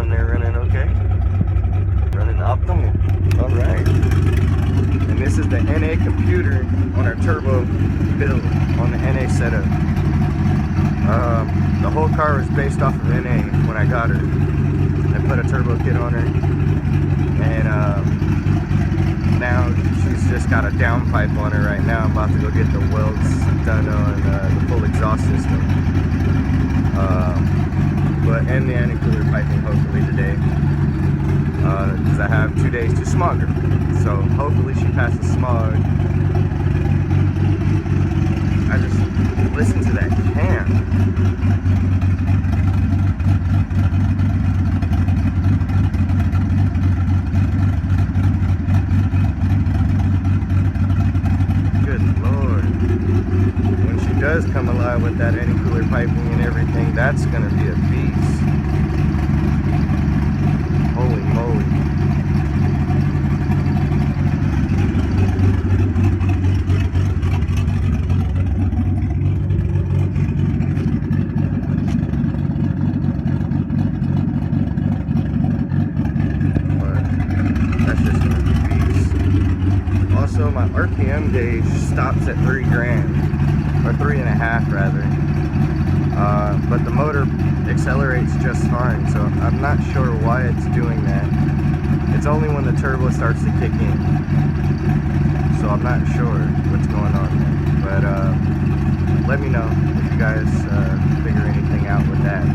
damn near running okay. Running optimal. Alright. And this is the NA computer on our turbo build on the NA setup. The whole car was based off of NA when I got her. I put a turbo kit on her, and now she's just got a downpipe on her right now. I'm about to go get the welds done on the full exhaust system. And the anti-cooler piping hopefully today. Because I have 2 days to smog her. So hopefully she passes smog. I just listen to that cam. Good Lord. When she does come alive with that anti-cooler piping and everything, that's gonna be a beast. Holy moly. Also, my RPM gauge stops at 3 grand, or 3.5 rather. But the motor accelerates just fine, so I'm not sure why it's doing that. It's only when the turbo starts to kick in, so I'm not sure what's going on there. But let me know if you guys figure anything out with that.